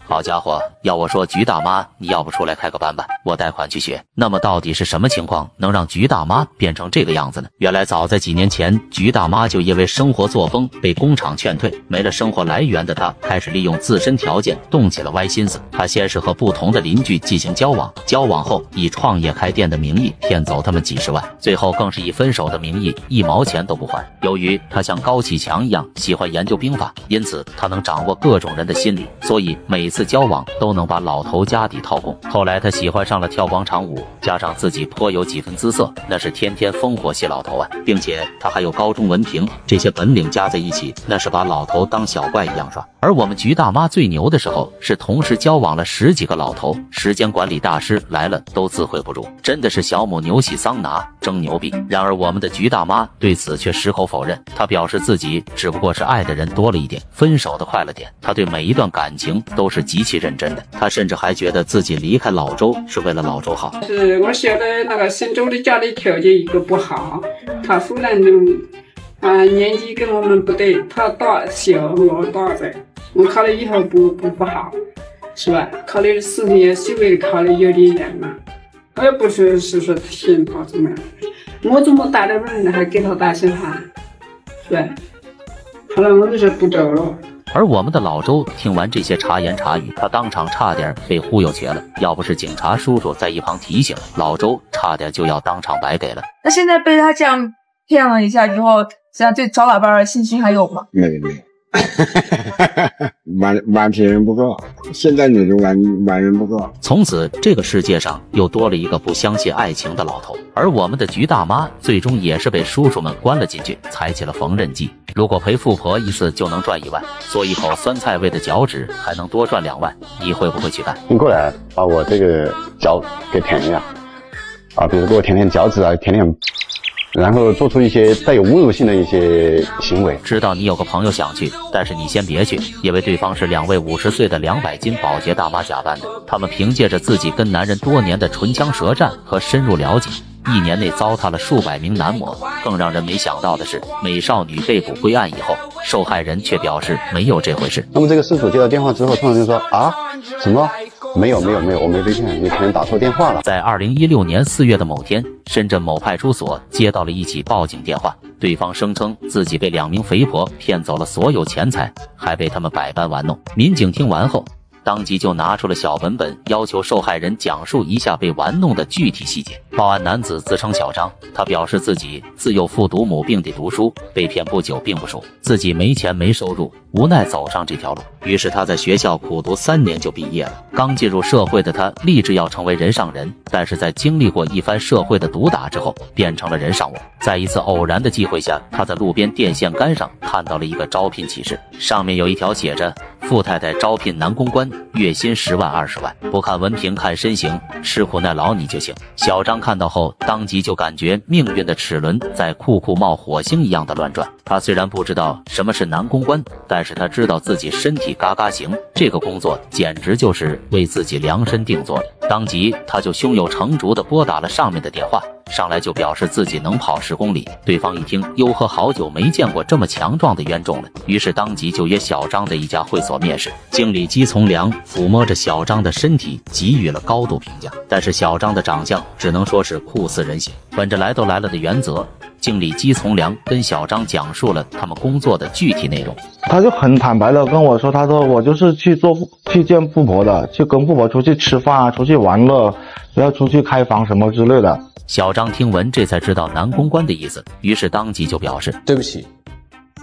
好家伙，要我说菊大妈，你要不出来开个班吧，我贷款去学。那么到底是什么情况能让菊大妈变成这个样子呢？原来早在几年前，菊大妈就因为生活作风被工厂劝退，没了生活来源的她开始利用自身条件动起了歪心思。她先是和不同的邻居进行交往，交往后以创业开店的名义骗走他们几十万，最后更是以分手的名义1毛钱都不还。由于她像高启强一样喜欢研究兵法，因此她能掌握各种人的心理，所以每次交往都能把老头家底掏空。后来他喜欢上了跳广场舞，加上自己颇有几分姿色，那是天天烽火戏老头啊，并且他还有高中文凭，这些本领加在一起，那是把老头当小怪一样耍。而我们菊大妈最牛的时候，是同时交往了10几个老头，时间管理大师来了都自愧不如，真的是小母牛洗桑拿，真牛逼。然而我们的菊大妈对此却矢口否认，她表示自己只不过是爱的人多了一点，分手的快了点，她对每一段感情都是极其认真的。她甚至还觉得自己离开老周是为了老周好。是我晓得那个姓周的家里条件一个不好，他夫人年纪跟我们不对，他小我大噻，我考虑以后不好，是吧？考虑事情也稍微考虑有点严嘛，我也不是说嫌他怎么样，我这么大的人还给他打小孩，是吧？后来我就是不走了。而我们的老周听完这些茶言茶语，他当场差点被忽悠瘸了，要不是警察叔叔在一旁提醒，老周差点就要当场白给了。那现在被他这样骗了一下之后，这样对找老伴的信心还有吗？没有完骗人不够，现在你就完人不够。从此这个世界上又多了一个不相信爱情的老头。而我们的菊大妈最终也是被叔叔们关了进去，踩起了缝纫机。如果陪富婆一次就能赚1万，做一口酸菜味的脚趾还能多赚2万，你会不会去干？你过来把我这个脚给舔一下啊，比如给我舔舔脚趾啊，舔舔，然后做出一些带有侮辱性的一些行为。知道你有个朋友想去，但是你先别去，因为对方是2位50岁的200斤保洁大妈假扮的。他们凭借着自己跟男人多年的唇枪舌战和深入了解，1年内糟蹋了数百名男模。更让人没想到的是，美少女被捕归案以后，受害人却表示没有这回事。那么这个失主接到电话之后，突然就说啊，什么？没有，我没被骗，你可能打错电话了。在2016年4月的某天，深圳某派出所接到了一起报警电话，对方声称自己被2名肥婆骗走了所有钱财，还被他们百般玩弄。民警听完后，当即就拿出了小本本，要求受害人讲述一下被玩弄的具体细节。报案男子自称小张，他表示自己自幼父独母病得读书，被骗不久并不熟，自己没钱没收入，无奈走上这条路。于是他在学校苦读3年就毕业了。刚进入社会的他立志要成为人上人，但是在经历过一番社会的毒打之后，变成了人上我。在一次偶然的机会下，他在路边电线杆上看到了一个招聘启事，上面有一条写着富太太招聘男公关，月薪10万20万，不看文凭看身形，吃苦耐劳你就行。小张看到后当即就感觉命运的齿轮在酷酷冒火星一样的乱转，他虽然不知道什么是男公关，但是他知道自己身体嘎嘎行，这个工作简直就是为自己量身定做的。当即他就胸有成竹地拨打了上面的电话，上来就表示自己能跑10公里。对方一听，哟呵，好久没见过这么强壮的冤种了，于是当即就约小张的一家会所面试。经理姬从良抚摸着小张的身体，给予了高度评价，但是小张的长相只能说是酷似人形。本着来都来了的原则，经理姬从良跟小张讲述了他们工作的具体内容。他就很坦白的跟我说，他说我就是去见富婆的，去跟富婆出去吃饭，出去玩乐，要出去开房什么之类的。小张听闻这才知道男公关的意思，于是当即就表示，对不起，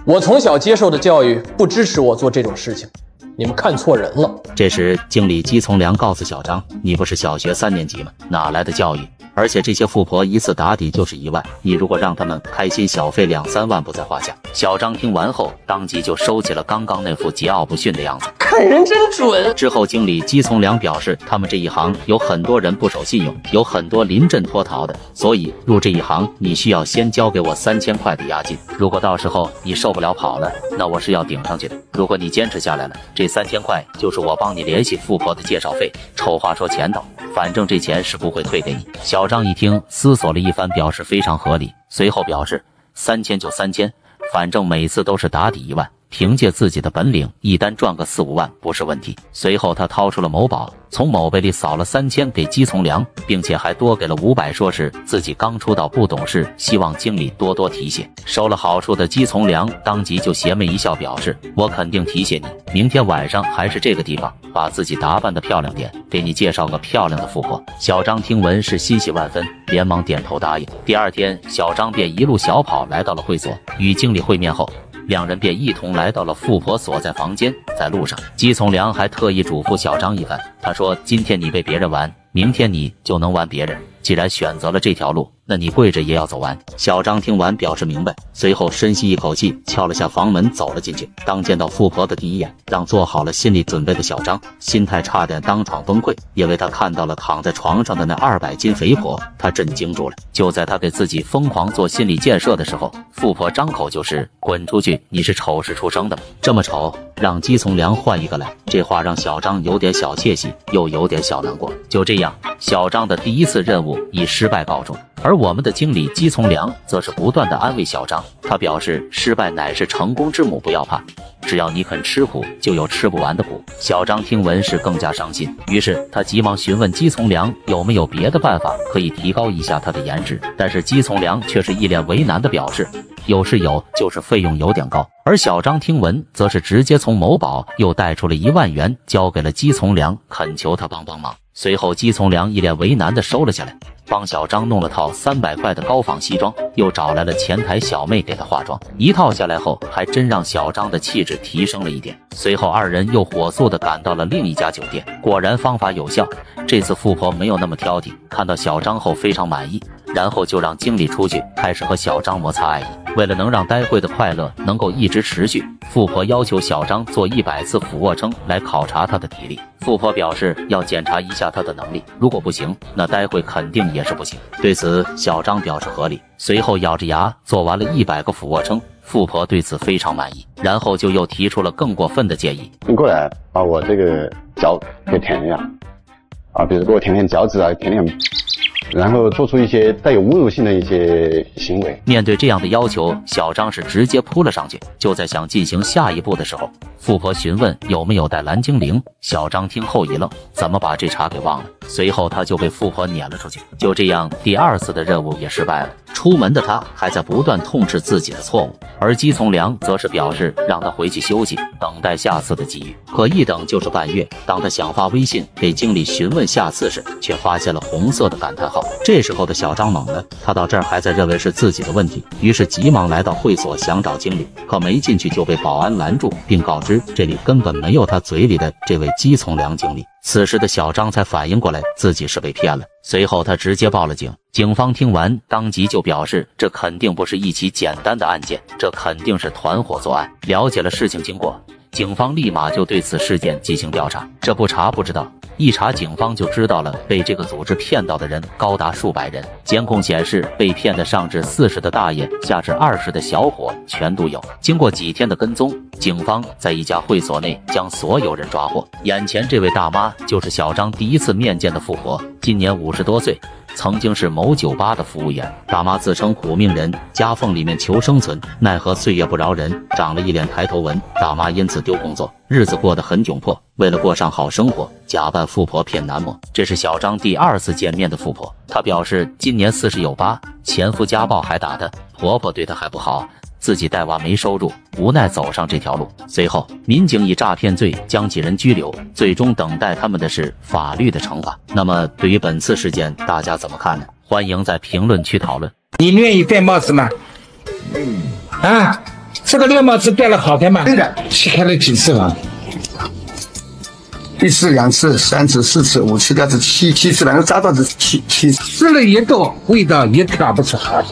我从小接受的教育不支持我做这种事情，你们看错人了。这时经理姬从良告诉小张，你不是小学3年级吗？哪来的教育？而且这些富婆一次打底就是1万，你如果让他们开心小费2、3万不在话下。小张听完后当即就收起了刚刚那副桀骜不驯的样子，看人真准。之后经理姬从良表示，他们这一行有很多人不守信用，有很多临阵脱逃的，所以入这一行你需要先交给我3000块的押金，如果到时候你受不了跑了，那我是要顶上去的。如果你坚持下来了，这3000块就是我帮你联系富婆的介绍费，丑话说前头，反正这钱是不会退给你。小张一听，思索了一番，表示非常合理，随后表示3000就3000，反正每次都是打底1万，凭借自己的本领，一单赚个4、5万不是问题。随后他掏出了某宝，从某贝里扫了3000给姬从良，并且还多给了500，说是自己刚出道不懂事，希望经理多多提携。收了好处的姬从良当即就邪魅一笑，表示我肯定提携你，明天晚上还是这个地方，把自己打扮得漂亮点，给你介绍个漂亮的富婆。小张听闻是欣喜万分，连忙点头答应。第二天，小张便一路小跑来到了会所，与经理会面后，两人便一同来到了富婆所在房间。在路上，姬从良还特意嘱咐小张一番，他说今天你被别人玩，明天你就能玩别人，既然选择了这条路，那你跪着也要走完。小张听完表示明白，随后深吸一口气，敲了下房门走了进去。当见到富婆的第一眼，让做好了心理准备的小张心态差点当场崩溃，因为他看到了躺在床上的那200斤肥婆，他震惊住了。就在他给自己疯狂做心理建设的时候，富婆张口就是滚出去，你是丑事出生的吗？这么丑，让姬从良换一个来。这话让小张有点小窃喜，又有点小难过。就这样，小张的第一次任务以失败告终。而我们的经理姬从良则是不断的安慰小张，他表示失败乃是成功之母，不要怕，只要你肯吃苦，就有吃不完的苦。小张听闻是更加伤心，于是他急忙询问姬从良有没有别的办法可以提高一下他的颜值，但是姬从良却是一脸为难的表示有是有，就是费用有点高。而小张听闻则是直接从某宝又贷出了1万元交给了姬从良，恳求他帮忙。随后姬从良一脸为难的收了下来，帮小张弄了套300块的高仿西装，又找来了前台小妹给他化妆。一套下来后，还真让小张的气质提升了一点。随后二人又火速的赶到了另一家酒店，果然方法有效，这次富婆没有那么挑剔，看到小张后非常满意，然后就让经理出去开始和小张摩擦爱意。为了能让待会的快乐能够一直持续，富婆要求小张做100次俯卧撑来考察他的体力。富婆表示要检查一下他的能力，如果不行，那待会肯定也是不行。对此，小张表示合理，随后咬着牙做完了100个俯卧撑。富婆对此非常满意，然后就又提出了更过分的建议：你过来把我这个脚给舔一下啊，比如给我舔舔脚趾啊，舔舔，然后做出一些带有侮辱性的一些行为。面对这样的要求，小张是直接扑了上去。就在想进行下一步的时候，富婆询问有没有带蓝精灵。小张听后一愣，怎么把这茬给忘了？随后他就被富婆撵了出去。就这样，第2次的任务也失败了。出门的他还在不断痛斥自己的错误，而姬从良则是表示让他回去休息，等待下次的机遇。可一等就是半月，当他想发微信给经理询问下次时，却发现了红色的感叹号。这时候的小张懵了，他到这儿还在认为是自己的问题，于是急忙来到会所想找经理，可没进去就被保安拦住，并告知这里根本没有他嘴里的这位姬从良经理。此时的小张才反应过来自己是被骗了，随后他直接报了警。警方听完当即就表示，这肯定不是一起简单的案件，这肯定是团伙作案。了解了事情经过，警方立马就对此事件进行调查。这不查不知道，一查警方就知道了，被这个组织骗到的人高达数百人。监控显示，被骗的上至40的大爷，下至20的小伙全都有。经过几天的跟踪，警方在一家会所内将所有人抓获。眼前这位大妈就是小张第一次面见的富婆，今年50多岁。曾经是某酒吧的服务员，大妈自称苦命人，夹缝里面求生存，奈何岁月不饶人，长了一脸抬头纹，大妈因此丢工作，日子过得很窘迫。为了过上好生活，假扮富婆骗男模。这是小张第2次见面的富婆，她表示今年40有8，前夫家暴还打她，婆婆对她还不好，自己带娃没收入，无奈走上这条路。随后，民警以诈骗罪将几人拘留，最终等待他们的是法律的惩罚。那么，对于本次事件，大家怎么看呢？欢迎在评论区讨论。你愿意戴帽子吗？啊，这个绿帽子戴了好看吗？对的。去开了几次房？1次、2次、3次、4次、5次、6次、7次，然后抓到是7次，吃了一个味道也调不出好。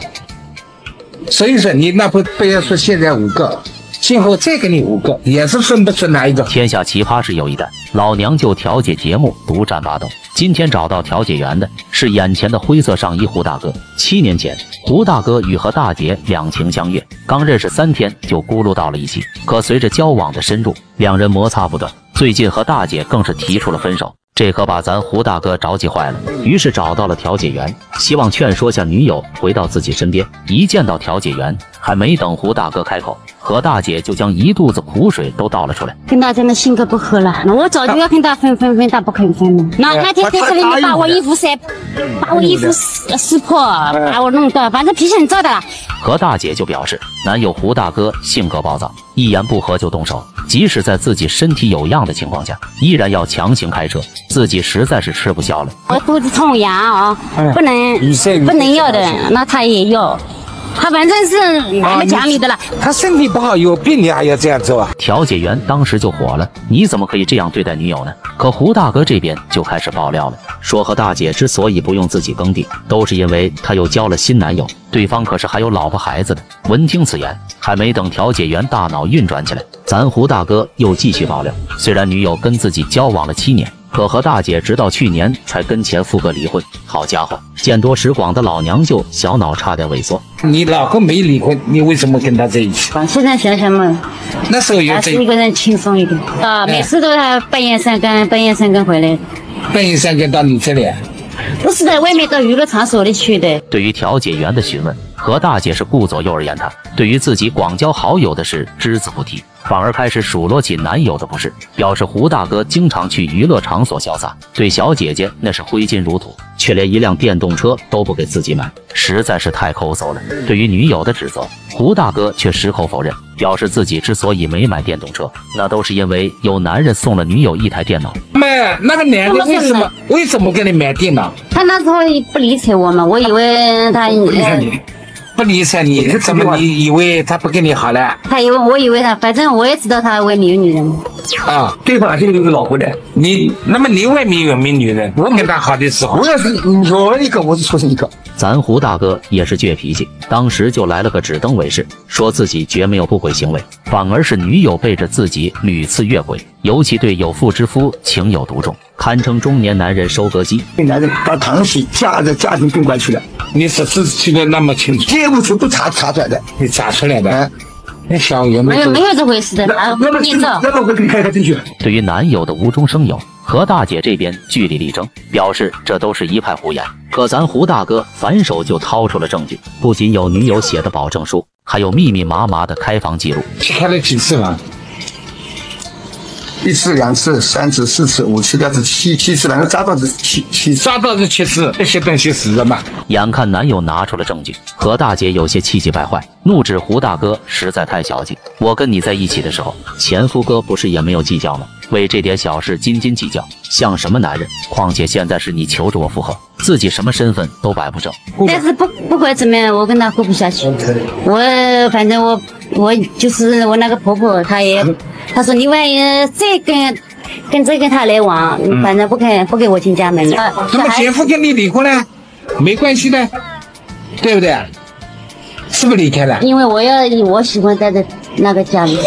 所以说你那不要说现在5个，今后再给你5个，也是分不出哪一个。天下奇葩事有一代，老娘舅调解节目独占8斗。今天找到调解员的是眼前的灰色上衣胡大哥。7年前，胡大哥与何大姐两情相悦，刚认识3天就咕噜到了一起。可随着交往的深入，两人摩擦不断，最近何大姐更是提出了分手。这可把咱胡大哥着急坏了，于是找到了调解员，希望劝说下女友回到自己身边。一见到调解员，还没等胡大哥开口，何大姐就将一肚子苦水都倒了出来。跟他真的性格不合了，那我早就要跟他分，他不肯分了。那天在这里面把我衣服撕破，把我弄到，反正脾气很躁的。何大姐就表示，男友胡大哥性格暴躁，一言不合就动手，即使在自己身体有恙的情况下，依然要强行开车，自己实在是吃不消了。我肚子痛痒啊，不能要的，那他也要。他反正是蛮不讲理的了。他身体不好有病，你还要这样做啊？调解员当时就火了，你怎么可以这样对待女友呢？可胡大哥这边就开始爆料了，说何大姐之所以不用自己耕地，都是因为她又交了新男友，对方可是还有老婆孩子的。闻听此言，还没等调解员大脑运转起来，咱胡大哥又继续爆料，虽然女友跟自己交往了7年。可何大姐直到去年才跟前夫哥离婚。好家伙，见多识广的老娘舅小脑差点萎缩。你老公没离婚，你为什么跟他在一起？现在想想嘛，那时候有是一个人轻松一点啊，每次都他半夜3更回来。半夜3更到你这里？不是在外面到娱乐场所里去的。对于调解员的询问，何大姐是顾左右而言他，对于自己广交好友的事只字不提，反而开始数落起男友的不是，表示胡大哥经常去娱乐场所潇洒，对小姐姐那是挥金如土，却连一辆电动车都不给自己买，实在是太抠搜了。对于女友的指责，胡大哥却矢口否认，表示自己之所以没买电动车，那都是因为有男人送了女友一台电脑。那个男的为什么给你买电脑？他那时候不理睬我嘛，我以为他不理睬你，怎么你以为他不跟你好了？我以为他，反正我也知道他外面有女人。啊，对方就有个老婆的。那么你外面有没女人？我跟他好的时候，我要是有一个，我就出生一个。咱胡大哥也是倔脾气，当时就来了个指登伟士，说自己绝没有不轨行为，反而是女友背着自己屡次越轨，尤其对有妇之夫情有独钟，堪称中年男人收割机。男人把堂媳嫁到家庭宾馆去了，你是记得那么清楚，业务处都查出来的，你查出来的。那小袁没有这回事的，那么我给你开进去。对于男友的无中生有，何大姐这边据理力争，表示这都是一派胡言。可咱胡大哥反手就掏出了证据，不仅有女友写的保证书，还有密密麻麻的开房记录。开了几次房？1次、2次、3次、4次、5次、6次、7次，然后抓到是7次，这些东西是什么？眼看男友拿出了证据，何大姐有些气急败坏，怒指胡大哥实在太小气。我跟你在一起的时候，前夫哥不是也没有计较吗？为这点小事斤斤计较，像什么男人？况且现在是你求着我复合，自己什么身份都摆不正。但是不管怎么样，我跟他过不下去。反正我就是我那个婆婆，她说你万一再跟他来往，反正不给我进家门了。那么前夫跟你离婚了，没关系的，对不对？是不是离开了？因为我喜欢待在那个家里。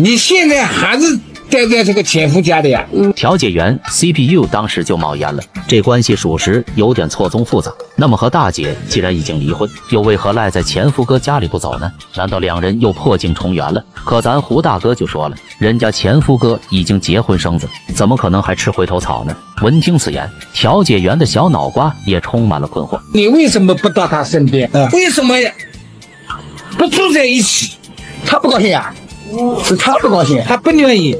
你现在还是待在这个前夫家的呀？调解员 CPU 当时就冒烟了，这关系属实有点错综复杂。那么和大姐既然已经离婚，又为何赖在前夫哥家里不走呢？难道两人又破镜重圆了？可咱胡大哥就说了，人家前夫哥已经结婚生子，怎么可能还吃回头草呢？闻听此言，调解员的小脑瓜也充满了困惑。你为什么不到他身边？为什么不住在一起？他不高兴呀？是他不高兴，他不愿意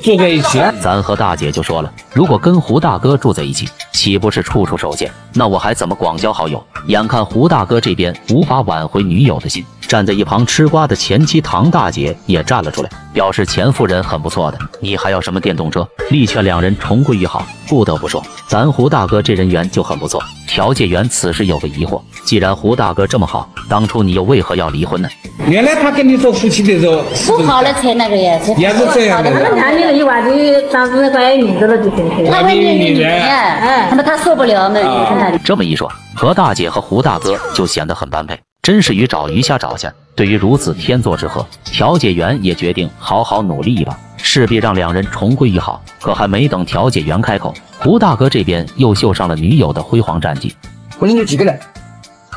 住在一起。咱和大姐就说了，如果跟胡大哥住在一起，岂不是处处受限？那我还怎么广交好友？眼看胡大哥这边无法挽回女友的心，站在一旁吃瓜的前妻唐大姐也站了出来，表示前夫人很不错的，你还要什么电动车？力劝两人重归于好。不得不说，咱胡大哥这人缘就很不错。调解员此时有个疑惑，既然胡大哥这么好，当初你又为何要离婚呢？原来他跟你做夫妻的时候，不好了才那个呀，也是这样的。他们谈恋爱就当时怀孕了就行了。他怀孕女人，那么他受不了嘛。这么一说，何大姐和胡大哥就显得很般配，真是鱼找鱼虾找虾。对于如此天作之合，调解员也决定好好努力一把，势必让两人重归于好。可还没等调解员开口，胡大哥这边又秀上了女友的辉煌战绩。婚姻有几个人？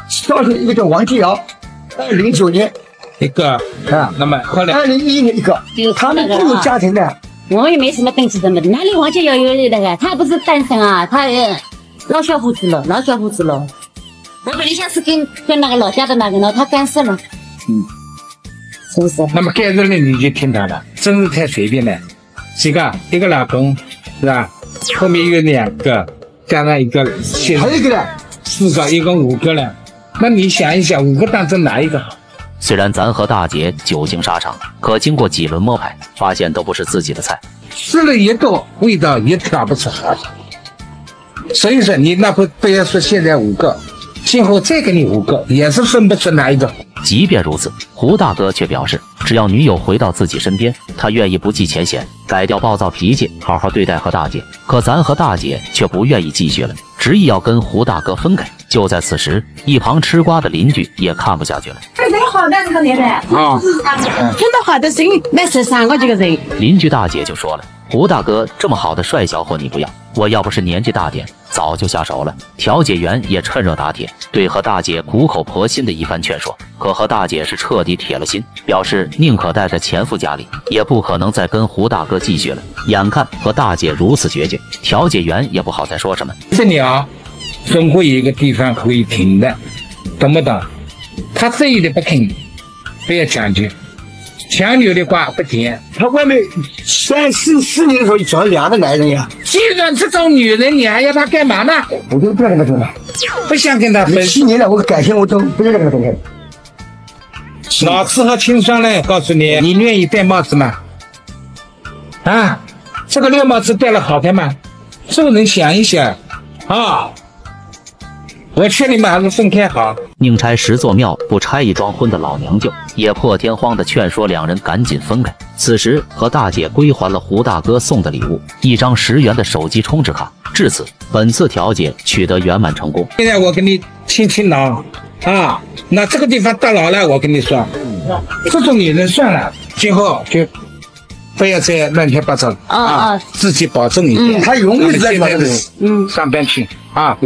上去一个叫王继尧，2009年一个那么后来2011年一个，他们都有家庭的。我也没什么登记什么的，哪里王继尧有那个？他不是单身啊，他老小夫子了。我本来想是跟那个老家的那个呢，他干涉了。是不是？那么干涉了你就听他的，真是太随便了。几个？一个老公是吧？后面有2个，加上一个，还有一个呢，4个，一共5个了。那你想一想，5个当中哪一个好？虽然咱和大姐久经沙场，可经过几轮摸排，发现都不是自己的菜，吃了一多，味道也调不出好。所以说，你哪怕不要说现在5个，今后再给你5个，也是分不出哪一个。即便如此，胡大哥却表示，只要女友回到自己身边，他愿意不计前嫌，改掉暴躁脾气，好好对待何大姐。可咱和大姐却不愿意继续了，执意要跟胡大哥分开。就在此时，一旁吃瓜的邻居也看不下去了。人好的这个年代听到好的声音，那是3个这个人。邻居大姐就说了，胡大哥这么好的帅小伙你不要，我要不是年纪大点，早就下手了。调解员也趁热打铁，对何大姐苦口婆心的一番劝说。可何大姐是彻底铁了心，表示宁可待在前夫家里，也不可能再跟胡大哥继续了。眼看何大姐如此决绝，调解员也不好再说什么。这里啊，总会有一个地方可以停的，懂不懂？他执意的不听，不要强求，强扭的话不停。他外面3、4年的时候找2个男人呀。既然这种女人，你还要她干嘛呢？我就不要跟她分了，不想跟她分。7年了，我改天我都不要跟她分开。脑子和清爽嘞，告诉你，你愿意戴帽子吗？啊，这个绿帽子戴了好看吗？做人想一想啊。我劝你们还是分开好。宁拆10座庙不拆一桩婚的老娘舅也破天荒的劝说两人赶紧分开。此时何大姐归还了胡大哥送的礼物，1张10元的手机充值卡。至此，本次调解取得圆满成功。现在我给你清脑啊，那这个地方到老了，我跟你说，这种女人算了，今后就不要再乱七八糟啊，自己保重一点。他容易在上班去啊。